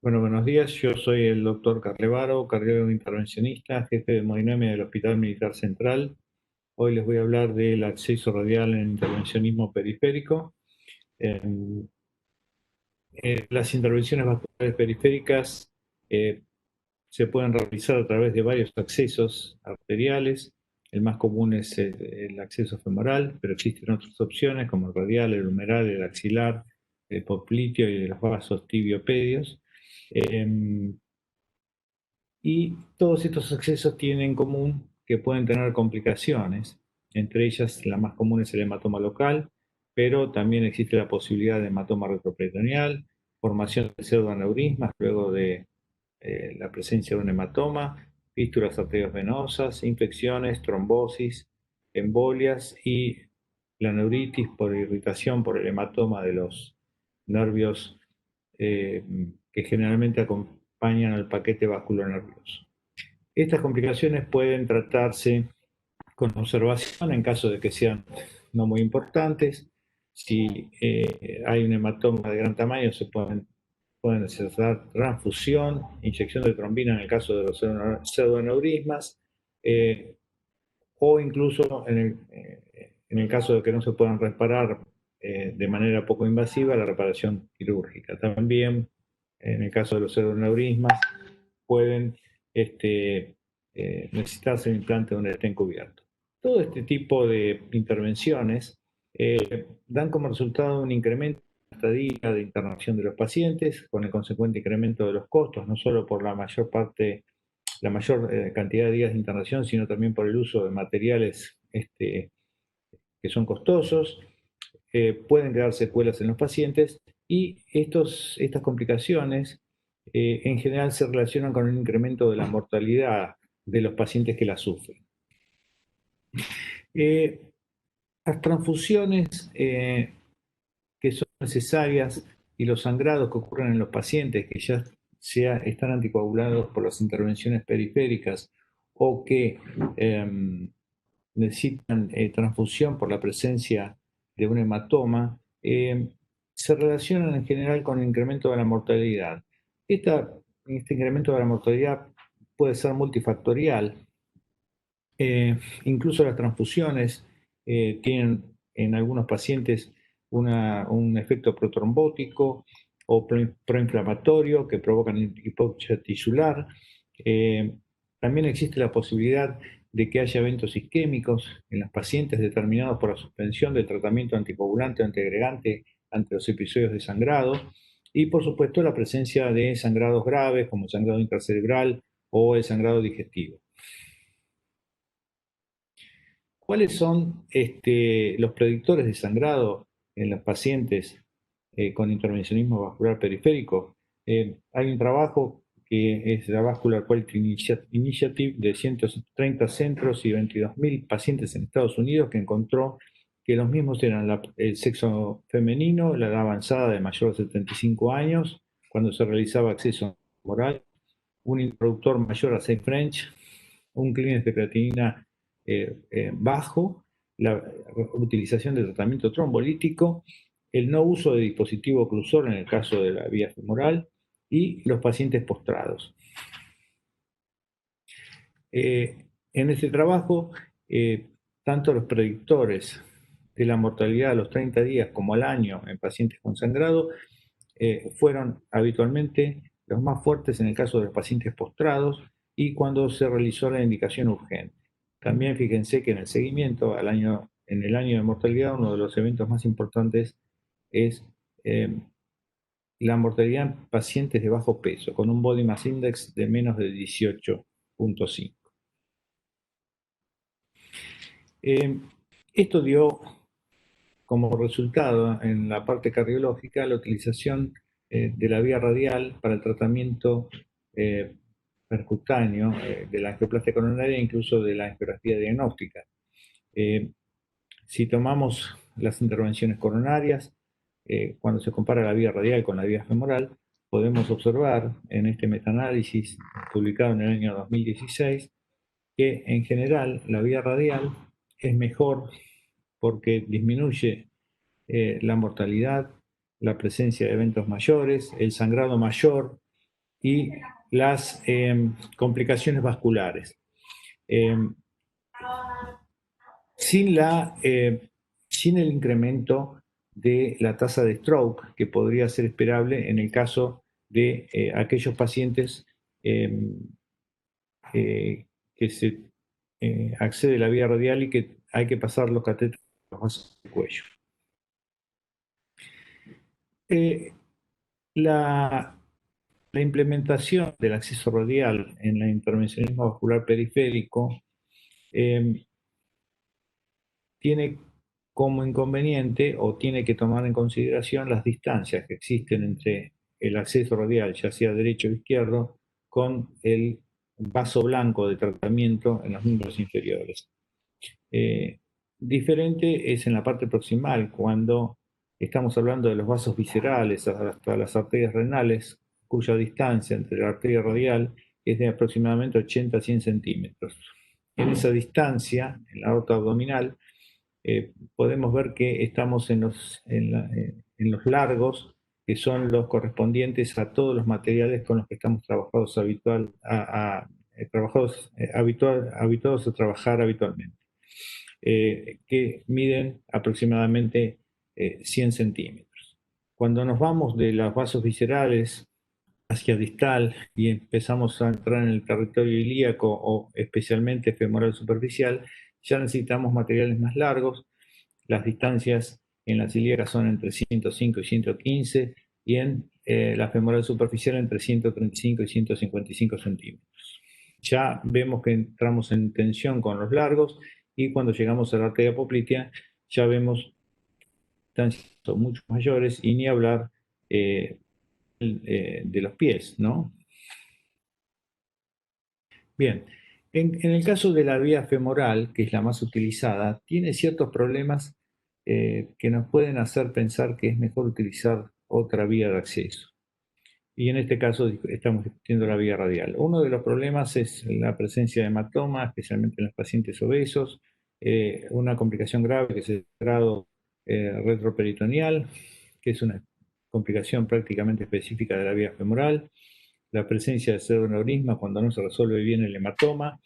Bueno, buenos días. Yo soy el doctor Carlevaro, cardiólogo intervencionista, jefe de hemodinamia del Hospital Militar Central. Hoy les voy a hablar del acceso radial en intervencionismo periférico. Em, las intervenciones vasculares periféricas eh, se pueden realizar a través de varios accesos arteriales. El más común es el acceso femoral, pero existen otras opciones como el radial, el humeral, el axilar, el popliteo y los vasos tibiopedios. Em, Y todos estos accesos tienen en común que pueden tener complicaciones. Entre ellas, la más común es el hematoma local, pero también existe la posibilidad de hematoma retroperitoneal, formación de pseudoaneurismas luego de la presencia de un hematoma, fístulas arteriovenosas, infecciones, trombosis, embolias y la neuritis por irritación por el hematoma de los nervios eh, que generalmente acompañan al paquete vasculonervioso. Estas complicaciones pueden tratarse con observación en caso de que sean no muy importantes. Si hay un hematoma de gran tamaño, pueden necesitar transfusión, inyección de trombina en el caso de los pseudoaneurismas, eh, o incluso en el caso de que no se puedan reparar de manera poco invasiva, la reparación quirúrgica. También, en el caso de los pseudoaneurismas, pueden necesitarse un implante donde estén cubiertos. Todo este tipo de intervenciones dan como resultado un incremento en la estadía de internación de los pacientes, con el consecuente incremento de los costos, no solo por la mayor cantidad de días de internación, sino también por el uso de materiales que son costosos. Pueden quedar secuelas en los pacientes y estas complicaciones en general se relacionan con un incremento de la mortalidad de los pacientes que la sufren. Las transfusiones que son necesarias y los sangrados que ocurren en los pacientes que ya están anticoagulados por las intervenciones periféricas o que necesitan transfusión por la presencia de un hematoma, se relacionan en general con el incremento de la mortalidad. Este incremento de la mortalidad puede ser multifactorial. Incluso las transfusiones tienen en algunos pacientes un efecto protrombótico o proinflamatorio que provocan hipoxia tisular. También existe la posibilidad de que haya eventos isquémicos en los pacientes determinados por la suspensión del tratamiento anticoagulante o antiagregante ante los episodios de sangrado. Y por supuesto la presencia de sangrados graves como el sangrado intracerebral o el sangrado digestivo. ¿Cuáles son los predictores de sangrado en los pacientes con intervencionismo vascular periférico? Hay un trabajo que es la Vascular Quality Initiative de 130 centros y 22.000 pacientes en Estados Unidos que encontró que los mismos eran el sexo femenino, la edad avanzada de mayor de 75 años, cuando se realizaba acceso oral, un introductor mayor a 6 French, un clínico de creatinina bajo, la utilización de tratamiento trombolítico, el no uso de dispositivo oclusor en el caso de la vía femoral y los pacientes postrados. En este trabajo, tanto los predictores de la mortalidad a los 30 días como al año en pacientes con sangrado fueron habitualmente los más fuertes en el caso de los pacientes postrados y cuando se realizó la indicación urgente. También fíjense que en el seguimiento en el año de mortalidad, uno de los eventos más importantes es la mortalidad en pacientes de bajo peso, con un body mass index de menos de 18.5. Esto dio como resultado en la parte cardiológica la utilización de la vía radial para el tratamiento percutáneo de la angioplastia coronaria e incluso de la angiografía diagnóstica. Si tomamos las intervenciones coronarias, cuando se compara la vía radial con la vía femoral, podemos observar en este metaanálisis publicado en el año 2016 que en general la vía radial es mejor porque disminuye la mortalidad, la presencia de eventos mayores, el sangrado mayor y las complicaciones vasculares. Sin el incremento de la tasa de stroke que podría ser esperable en el caso de aquellos pacientes que se accede a la vía radial y que hay que pasar los catéteres por los vasos del cuello. La implementación del acceso radial en el intervencionismo vascular periférico tiene como inconveniente o tiene que tomar en consideración las distancias que existen entre el acceso radial, ya sea derecho o izquierdo, con el vaso blanco de tratamiento en los miembros inferiores. Diferente es en la parte proximal, cuando estamos hablando de los vasos viscerales hasta las arterias renales, cuya distancia entre la arteria radial es de aproximadamente 80 a 100 centímetros. En esa distancia, en la aorta abdominal, podemos ver que estamos en los largos, que son los correspondientes a todos los materiales con los que estamos habituados a trabajar habitualmente, que miden aproximadamente 100 centímetros. Cuando nos vamos de los vasos viscerales hacia distal y empezamos a entrar en el territorio ilíaco o especialmente femoral superficial, ya necesitamos materiales más largos. Las distancias en las ilíacas son entre 105 y 115 y en la femoral superficial entre 135 y 155 centímetros. Ya vemos que entramos en tensión con los largos y cuando llegamos a la arteria poplitea ya vemos distancias mucho mayores y ni hablar de los pies, ¿no? Bien, en el caso de la vía femoral, que es la más utilizada, tiene ciertos problemas que nos pueden hacer pensar que es mejor utilizar otra vía de acceso. Y en este caso estamos discutiendo la vía radial. Uno de los problemas es la presencia de hematoma, especialmente en los pacientes obesos, una complicación grave que es el grado retroperitoneal, que es una complicación prácticamente específica de la vía femoral, la presencia de pseudoneurisma cuando no se resuelve bien el hematoma.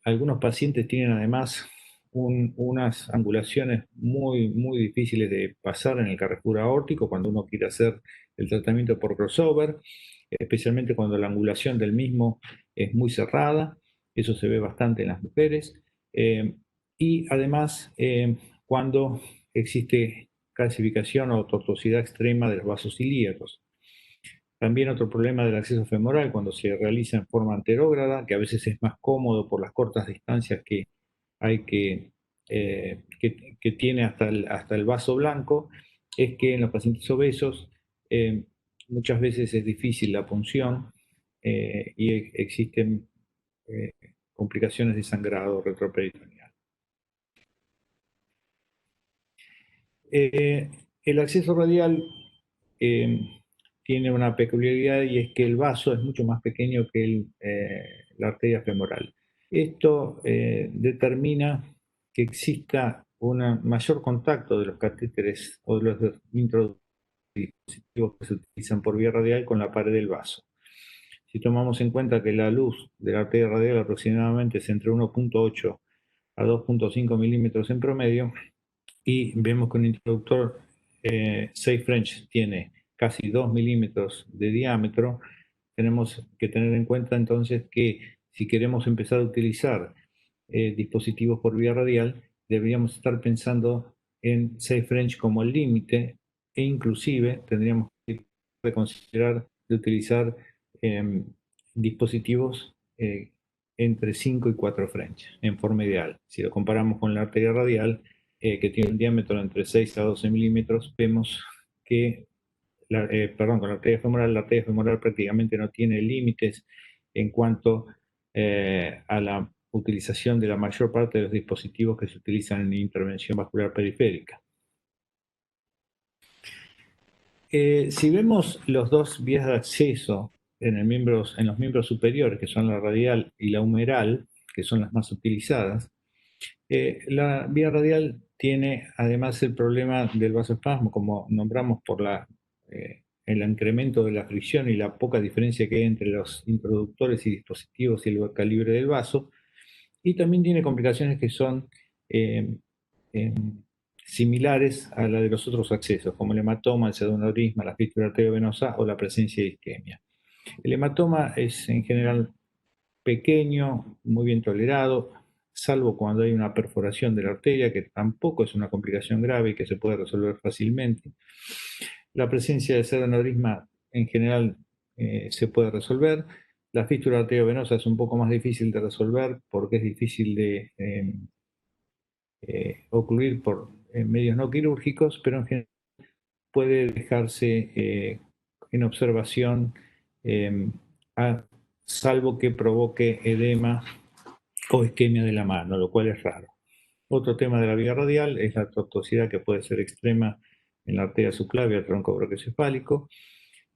Algunos pacientes tienen además unas angulaciones muy difíciles de pasar en el carrefour aórtico cuando uno quiere hacer el tratamiento por crossover, especialmente cuando la angulación del mismo es muy cerrada. Eso se ve bastante en las mujeres. Y además, cuando existe calcificación o tortuosidad extrema de los vasos ilíacos. También otro problema del acceso femoral cuando se realiza en forma anterógrada, que a veces es más cómodo por las cortas distancias que hay que tiene hasta el vaso blanco, es que en los pacientes obesos muchas veces es difícil la punción y existen complicaciones de sangrado retroperitoneal. El acceso radial tiene una peculiaridad y es que el vaso es mucho más pequeño que la arteria femoral. Esto determina que exista un mayor contacto de los catéteres o de los dispositivos que se utilizan por vía radial con la pared del vaso. Si tomamos en cuenta que la luz de la arteria radial aproximadamente es entre 1.8 a 2.5 milímetros en promedio, y vemos que un introductor Safe French tiene casi 2 milímetros de diámetro, tenemos que tener en cuenta entonces que si queremos empezar a utilizar dispositivos por vía radial, deberíamos estar pensando en Safe French como el límite e inclusive tendríamos que considerar de utilizar dispositivos entre 5 y 4 French en forma ideal. Si lo comparamos con la arteria radial, que tiene un diámetro entre 6 a 12 milímetros, vemos que, con la arteria femoral prácticamente no tiene límites en cuanto a la utilización de la mayor parte de los dispositivos que se utilizan en intervención vascular periférica. Si vemos los dos vías de acceso en los miembros superiores, que son la radial y la humeral, que son las más utilizadas, la vía radial tiene además el problema del vasoespasmo, como nombramos por el incremento de la fricción y la poca diferencia que hay entre los introductores y dispositivos y el calibre del vaso. Y también tiene complicaciones que son eh, eh, similares a la de los otros accesos, como el hematoma, el pseudoaneurisma, la fístula arteriovenosa o la presencia de isquemia. El hematoma es en general pequeño, muy bien tolerado, salvo cuando hay una perforación de la arteria, que tampoco es una complicación grave y que se puede resolver fácilmente. La presencia de pseudoaneurisma en general se puede resolver. La fístula arteriovenosa es un poco más difícil de resolver porque es difícil de ocluir por medios no quirúrgicos, pero en general puede dejarse en observación, a, salvo que provoque edema o isquemia de la mano, lo cual es raro. Otro tema de la vía radial es la tortuosidad, que puede ser extrema en la arteria subclavia, tronco brachiocefálico,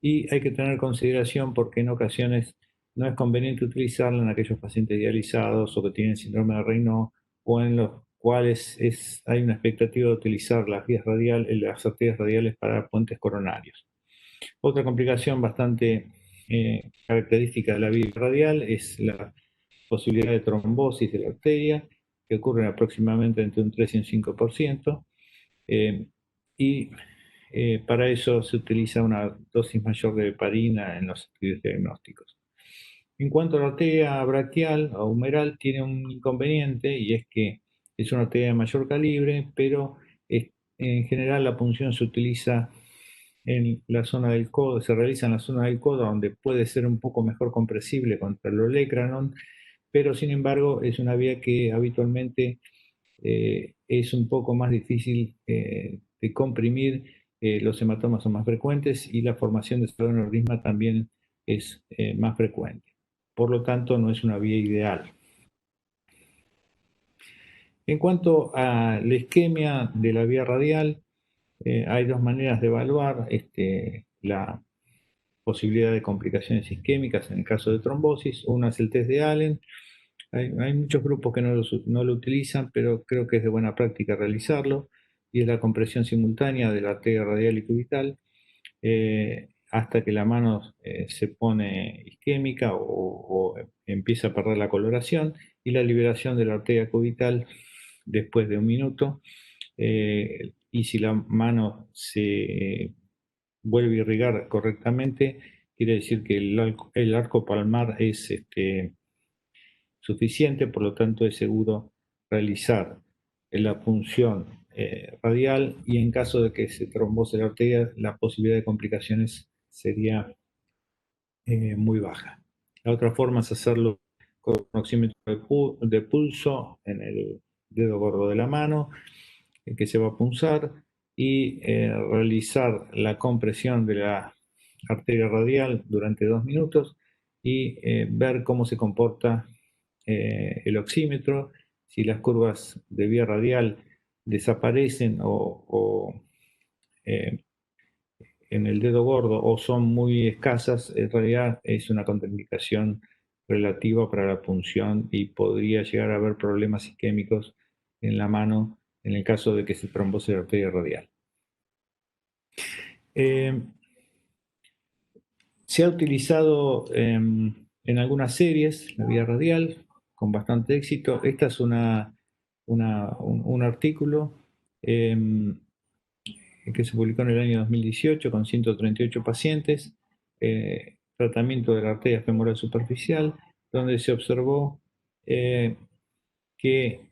y hay que tener consideración porque en ocasiones no es conveniente utilizarla en aquellos pacientes dializados o que tienen síndrome de Raynaud, o en los cuales hay una expectativa de utilizar las arterias radiales para puentes coronarios. Otra complicación bastante característica de la vía radial es la posibilidad de trombosis de la arteria, que ocurre aproximadamente entre un 3 y un 5%, y para eso se utiliza una dosis mayor de heparina en los estudios diagnósticos. En cuanto a la arteria braquial o humeral, tiene un inconveniente, y es que es una arteria de mayor calibre, pero en general la punción se utiliza en la zona del codo, se realiza en la zona del codo, donde puede ser un poco mejor compresible contra el olecranon, pero sin embargo es una vía que habitualmente es un poco más difícil de comprimir, los hematomas son más frecuentes y la formación de pseudoaneurisma también es más frecuente. Por lo tanto, no es una vía ideal. En cuanto a la isquemia de la vía radial, hay dos maneras de evaluar la posibilidad de complicaciones isquémicas en el caso de trombosis. Una es el test de Allen. Hay muchos grupos que no lo utilizan, pero creo que es de buena práctica realizarlo, y es la compresión simultánea de la arteria radial y cubital hasta que la mano se pone isquémica o empieza a perder la coloración, y la liberación de la arteria cubital después de un minuto. Y si la mano se vuelve a irrigar correctamente, quiere decir que el arco palmar es suficiente, por lo tanto es seguro realizar la punción radial, y en caso de que se trombose la arteria, la posibilidad de complicaciones sería muy baja. La otra forma es hacerlo con un oxímetro de pulso en el dedo gordo de la mano, que se va a punzar, y realizar la compresión de la arteria radial durante 2 minutos y ver cómo se comporta el oxímetro, si las curvas de vía radial desaparecen o en el dedo gordo o son muy escasas. En realidad es una contraindicación relativa para la punción y podría llegar a haber problemas isquémicos en la mano en el caso de que se trombose la arteria radial. Se ha utilizado en algunas series la vía radial con bastante éxito. Esta es un artículo que se publicó en el año 2018 con 138 pacientes, tratamiento de la arteria femoral superficial, donde se observó que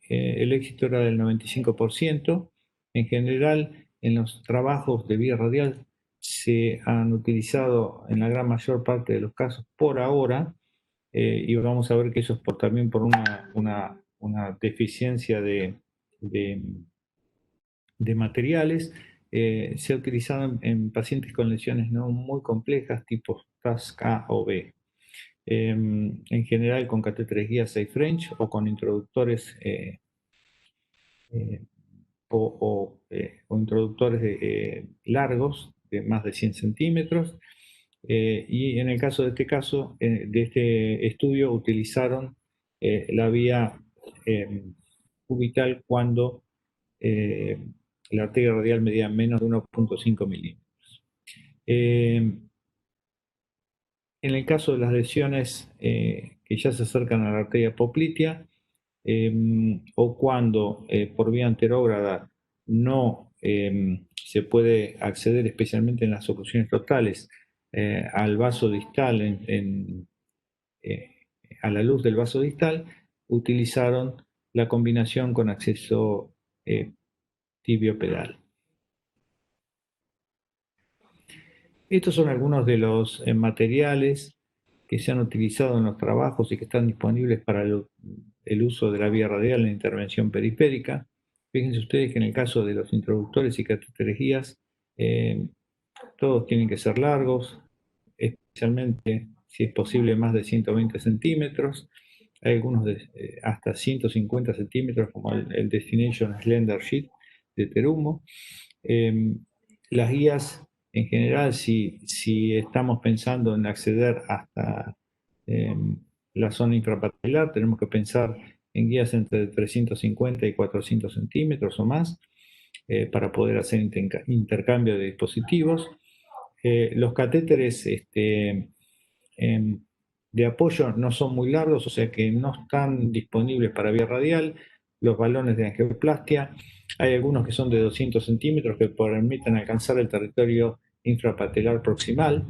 el éxito era del 95%. En general, en los trabajos de vía radial se han utilizado en la gran mayor parte de los casos por ahora, y vamos a ver que eso es también por una deficiencia de materiales. Se ha utilizado en pacientes con lesiones no muy complejas, tipo TASC A o B. En general con catéteres guía 6 French o con introductores o introductores largos de más de 100 centímetros. Y en el caso de de este estudio, utilizaron la vía cubital cuando la arteria radial medía menos de 1.5 milímetros. En el caso de las lesiones que ya se acercan a la arteria poplitea, o cuando por vía anterógrada no se puede acceder, especialmente en las oclusiones totales, al vaso distal, eh, a la luz del vaso distal, utilizaron la combinación con acceso tibio-pedal. Estos son algunos de los materiales que se han utilizado en los trabajos y que están disponibles para el uso de la vía radial en la intervención periférica. Fíjense ustedes que en el caso de los introductores y catéteres guías, todos tienen que ser largos, especialmente si es posible más de 120 centímetros. Hay algunos de hasta 150 centímetros, como el Destination Slender Sheet de Terumo. Las guías, en general, si estamos pensando en acceder hasta la zona infrapatelar, tenemos que pensar en guías entre 350 y 400 centímetros o más para poder hacer intercambio de dispositivos. Los catéteres de apoyo no son muy largos, o sea que no están disponibles para vía radial. Los balones de angioplastia, hay algunos que son de 200 centímetros que permiten alcanzar el territorio infrapatelar proximal.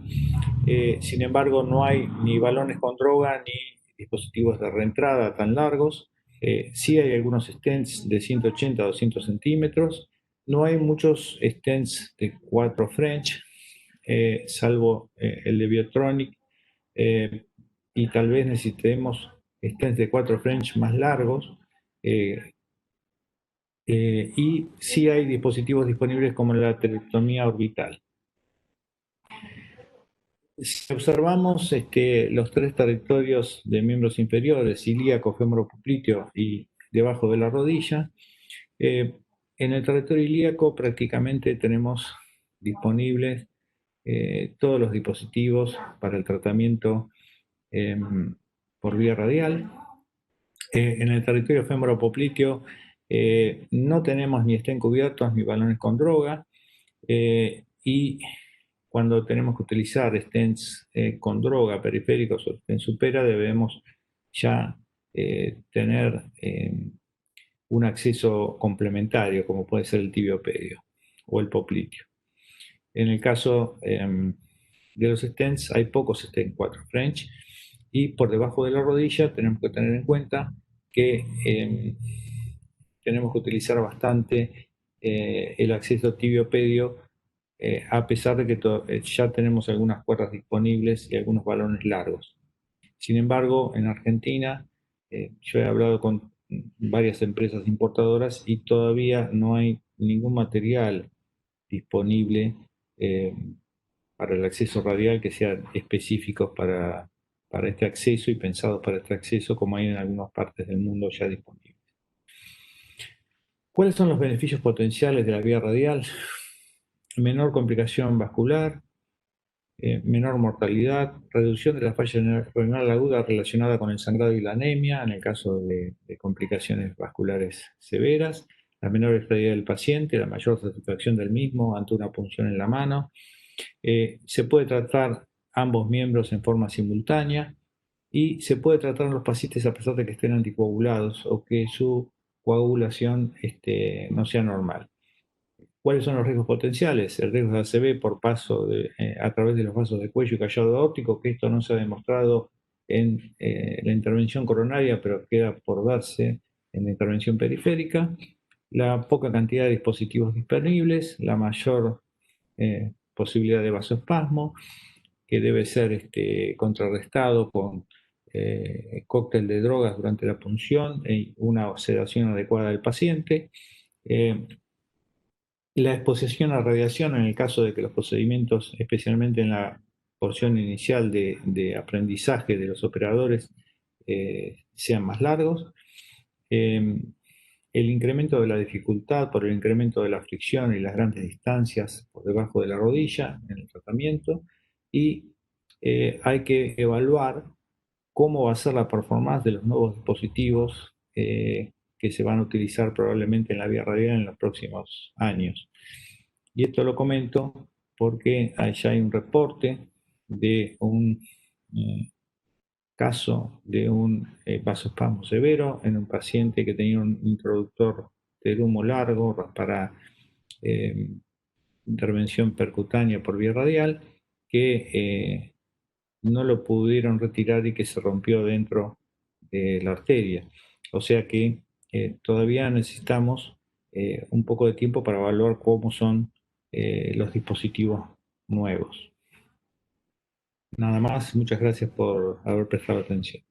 Sin embargo, no hay ni balones con droga ni dispositivos de reentrada tan largos. Sí hay algunos stents de 180 a 200 centímetros. No hay muchos stents de 4 French, salvo el de Biotronic, y tal vez necesitemos stents de 4 French más largos. Y sí hay dispositivos disponibles como la aterectomía orbital. Si observamos los tres territorios de miembros inferiores, ilíaco, femoropopliteo y debajo de la rodilla, en el territorio ilíaco prácticamente tenemos disponibles todos los dispositivos para el tratamiento por vía radial. En el territorio femoropopliteo no tenemos ni estén cubiertos ni balones con droga, y cuando tenemos que utilizar stents con droga, periféricos o stent supera, debemos ya tener un acceso complementario, como puede ser el tibiopedio o el popliteo. En el caso de los stents, hay pocos stents 4 French, y por debajo de la rodilla tenemos que tener en cuenta que tenemos que utilizar bastante el acceso tibiopedio, a pesar de que ya tenemos algunas cuerdas disponibles y algunos balones largos. Sin embargo, en Argentina, yo he hablado con varias empresas importadoras y todavía no hay ningún material disponible para el acceso radial que sean específicos para este acceso y pensados para este acceso, como hay en algunas partes del mundo ya disponibles. ¿Cuáles son los beneficios potenciales de la vía radial? Menor complicación vascular, menor mortalidad, reducción de la falla renal aguda relacionada con el sangrado y la anemia en el caso de complicaciones vasculares severas, la menor estadía del paciente, la mayor satisfacción del mismo ante una punción en la mano. Se puede tratar ambos miembros en forma simultánea y se puede tratar a los pacientes a pesar de que estén anticoagulados o que su coagulación no sea normal. ¿Cuáles son los riesgos potenciales? El riesgo de ACV por paso a través de los vasos de cuello y callado aórtico, que esto no se ha demostrado en la intervención coronaria, pero queda por darse en la intervención periférica. La poca cantidad de dispositivos disponibles, la mayor posibilidad de vasoespasmo, que debe ser contrarrestado con cóctel de drogas durante la punción y una sedación adecuada del paciente. La exposición a radiación en el caso de que los procedimientos, especialmente en la porción inicial de aprendizaje de los operadores, sean más largos. El incremento de la dificultad por el incremento de la fricción y las grandes distancias por debajo de la rodilla en el tratamiento. Y hay que evaluar cómo va a ser la performance de los nuevos dispositivos que se van a utilizar probablemente en la vía radial en los próximos años. Y esto lo comento porque allá hay un reporte de un caso de un vasospasmo severo en un paciente que tenía un introductor de humo largo para intervención percutánea por vía radial, que no lo pudieron retirar y que se rompió dentro de la arteria. O sea que todavía necesitamos un poco de tiempo para evaluar cómo son los dispositivos nuevos. Nada más, muchas gracias por haber prestado atención.